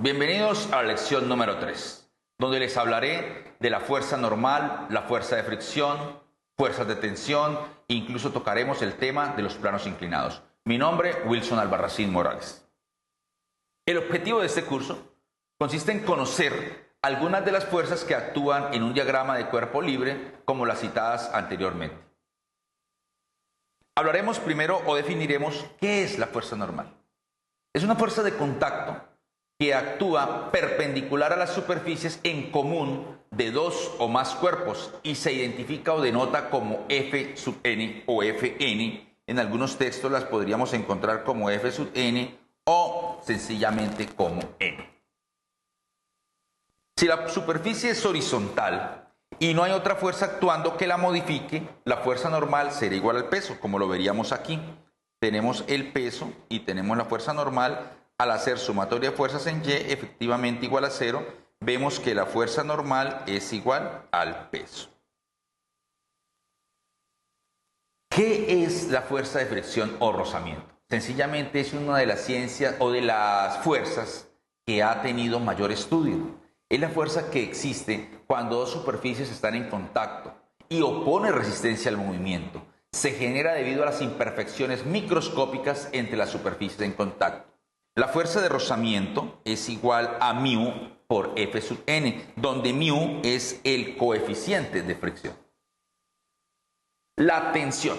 Bienvenidos a la lección número 3, donde les hablaré de la fuerza normal, la fuerza de fricción, fuerzas de tensión e incluso tocaremos el tema de los planos inclinados. Mi nombre, Wilson Albarracín Morales. El objetivo de este curso consiste en conocer algunas de las fuerzas que actúan en un diagrama de cuerpo libre, como las citadas anteriormente. Hablaremos primero o definiremos qué es la fuerza normal. Es una fuerza de contacto que actúa perpendicular a las superficies en común de dos o más cuerpos y se identifica o denota como F sub n o Fn. En algunos textos las podríamos encontrar como F sub n o sencillamente como n. Si la superficie es horizontal y no hay otra fuerza actuando que la modifique, la fuerza normal será igual al peso, como lo veríamos aquí. Tenemos el peso y tenemos la fuerza normal. Al hacer sumatoria de fuerzas en Y, efectivamente igual a 0, vemos que la fuerza normal es igual al peso. ¿Qué es la fuerza de fricción o rozamiento? Sencillamente es una de las ciencias o de las fuerzas que ha tenido mayor estudio. Es la fuerza que existe cuando dos superficies están en contacto y opone resistencia al movimiento. Se genera debido a las imperfecciones microscópicas entre las superficies en contacto. La fuerza de rozamiento es igual a μ por F sub n, donde μ es el coeficiente de fricción. La tensión.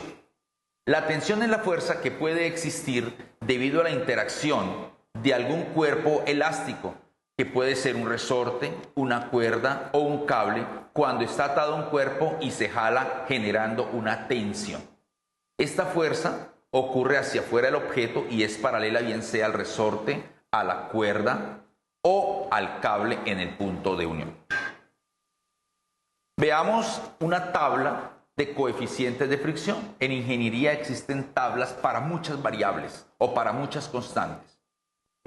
La tensión es la fuerza que puede existir debido a la interacción de algún cuerpo elástico, que puede ser un resorte, una cuerda o un cable, cuando está atado a un cuerpo y se jala generando una tensión. Esta fuerza ocurre hacia afuera del objeto y es paralela bien sea al resorte, a la cuerda o al cable en el punto de unión. Veamos una tabla de coeficientes de fricción. En ingeniería existen tablas para muchas variables o para muchas constantes.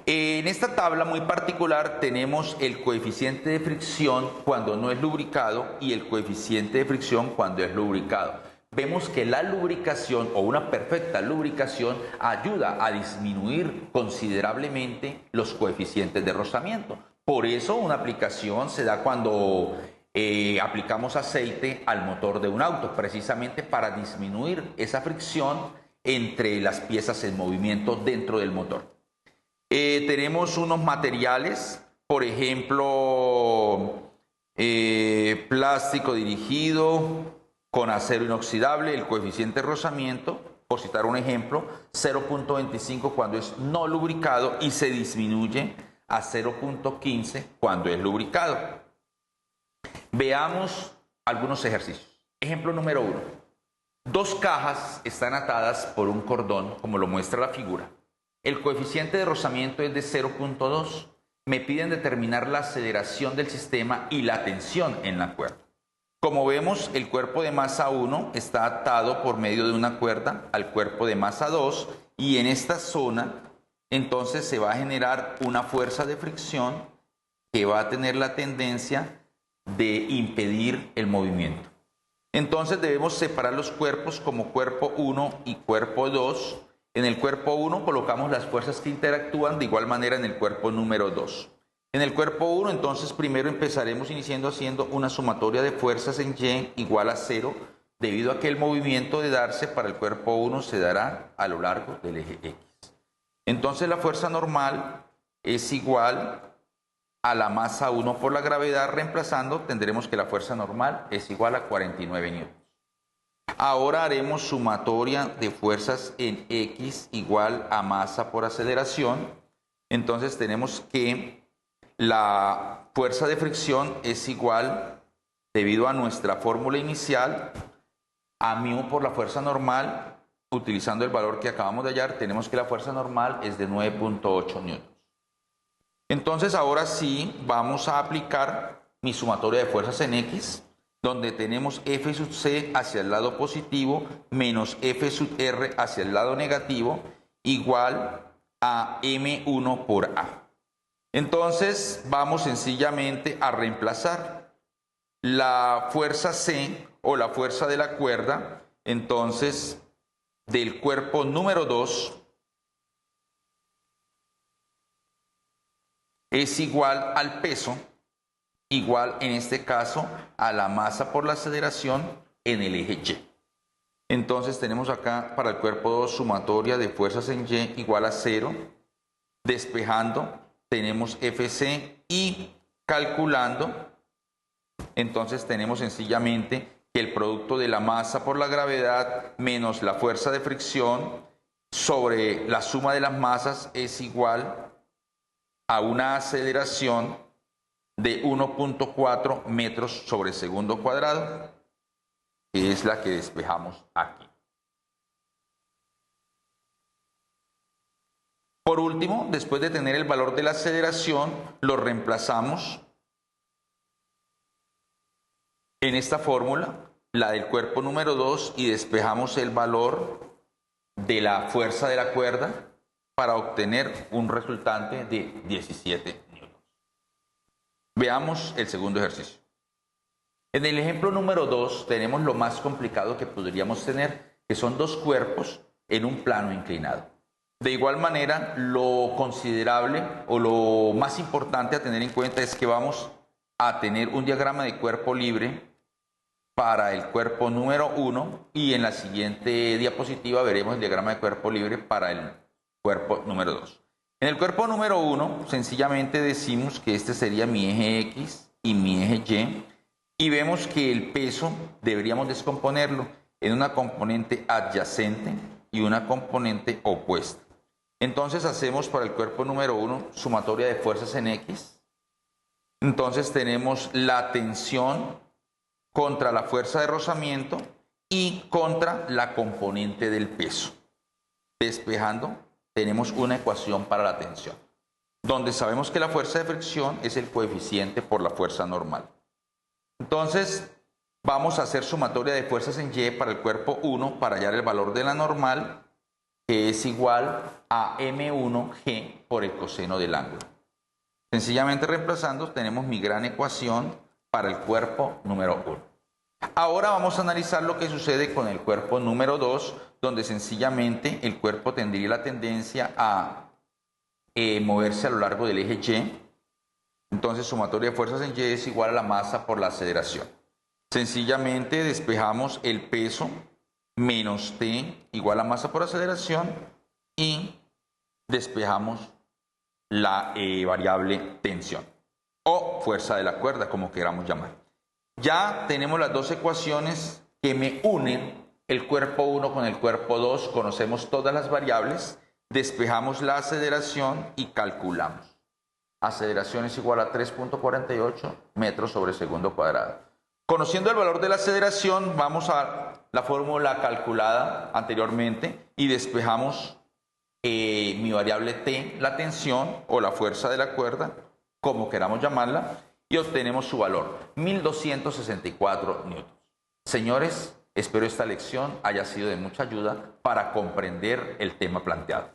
En esta tabla muy particular tenemos el coeficiente de fricción cuando no es lubricado y el coeficiente de fricción cuando es lubricado. Vemos que la lubricación o una perfecta lubricación ayuda a disminuir considerablemente los coeficientes de rozamiento. Por eso una aplicación se da cuando aplicamos aceite al motor de un auto, precisamente para disminuir esa fricción entre las piezas en movimiento dentro del motor. Tenemos unos materiales, por ejemplo, plástico dirigido con acero inoxidable, el coeficiente de rozamiento, por citar un ejemplo, 0.25 cuando es no lubricado y se disminuye a 0.15 cuando es lubricado. Veamos algunos ejercicios. Ejemplo número 1. Dos cajas están atadas por un cordón, como lo muestra la figura. El coeficiente de rozamiento es de 0.2. Me piden determinar la aceleración del sistema y la tensión en la cuerda. Como vemos, el cuerpo de masa 1 está atado por medio de una cuerda al cuerpo de masa 2 y en esta zona entonces se va a generar una fuerza de fricción que va a tener la tendencia de impedir el movimiento. Entonces debemos separar los cuerpos como cuerpo 1 y cuerpo 2. En el cuerpo 1 colocamos las fuerzas que interactúan, de igual manera en el cuerpo número 2. En el cuerpo 1, entonces, primero empezaremos iniciando haciendo una sumatoria de fuerzas en Y igual a 0, debido a que el movimiento de darse para el cuerpo 1 se dará a lo largo del eje X. Entonces la fuerza normal es igual a la masa 1 por la gravedad, reemplazando, tendremos que la fuerza normal es igual a 49 newtons. Ahora haremos sumatoria de fuerzas en X igual a masa por aceleración. Entonces tenemos que la fuerza de fricción es igual, debido a nuestra fórmula inicial, a μ por la fuerza normal. Utilizando el valor que acabamos de hallar, tenemos que la fuerza normal es de 9.8 newtons. Entonces ahora sí vamos a aplicar mi sumatoria de fuerzas en X, donde tenemos F sub C hacia el lado positivo menos F sub R hacia el lado negativo, igual a M1 por A. Entonces vamos sencillamente a reemplazar la fuerza C o la fuerza de la cuerda, entonces del cuerpo número 2 es igual al peso, igual en este caso a la masa por la aceleración en el eje Y. Entonces tenemos acá para el cuerpo 2 sumatoria de fuerzas en Y igual a 0. Despejando tenemos Fc y calculando, entonces tenemos sencillamente que el producto de la masa por la gravedad menos la fuerza de fricción sobre la suma de las masas es igual a una aceleración de 1.4 metros sobre segundo cuadrado, que es la que despejamos aquí. Por último, después de tener el valor de la aceleración, lo reemplazamos en esta fórmula, la del cuerpo número 2, y despejamos el valor de la fuerza de la cuerda para obtener un resultante de 17 newtons. Veamos el segundo ejercicio. En el ejemplo número 2 tenemos lo más complicado que podríamos tener, que son dos cuerpos en un plano inclinado. De igual manera, lo considerable o lo más importante a tener en cuenta es que vamos a tener un diagrama de cuerpo libre para el cuerpo número 1 y en la siguiente diapositiva veremos el diagrama de cuerpo libre para el cuerpo número 2. En el cuerpo número 1 sencillamente decimos que este sería mi eje X y mi eje Y vemos que el peso deberíamos descomponerlo en una componente adyacente y una componente opuesta. Entonces hacemos para el cuerpo número 1 sumatoria de fuerzas en X. Entonces tenemos la tensión contra la fuerza de rozamiento y contra la componente del peso. Despejando, tenemos una ecuación para la tensión, donde sabemos que la fuerza de fricción es el coeficiente por la fuerza normal. Entonces, vamos a hacer sumatoria de fuerzas en Y para el cuerpo 1 para hallar el valor de la normal, que es igual a M1G por el coseno del ángulo. Sencillamente reemplazando, tenemos mi gran ecuación para el cuerpo número 1. Ahora vamos a analizar lo que sucede con el cuerpo número 2, donde sencillamente el cuerpo tendría la tendencia a moverse a lo largo del eje Y. Entonces, sumatoria de fuerzas en Y es igual a la masa por la aceleración. Sencillamente despejamos el peso menos T igual a masa por aceleración y despejamos la variable tensión o fuerza de la cuerda, como queramos llamar. Ya tenemos las dos ecuaciones que me unen el cuerpo 1 con el cuerpo 2, conocemos todas las variables, despejamos la aceleración y calculamos. Aceleración es igual a 3.48 metros sobre segundo cuadrado. Conociendo el valor de la aceleración, vamos a la fórmula calculada anteriormente y despejamos mi variable T, la tensión o la fuerza de la cuerda, como queramos llamarla, y obtenemos su valor, 1264 newtons. Señores, espero esta lección haya sido de mucha ayuda para comprender el tema planteado.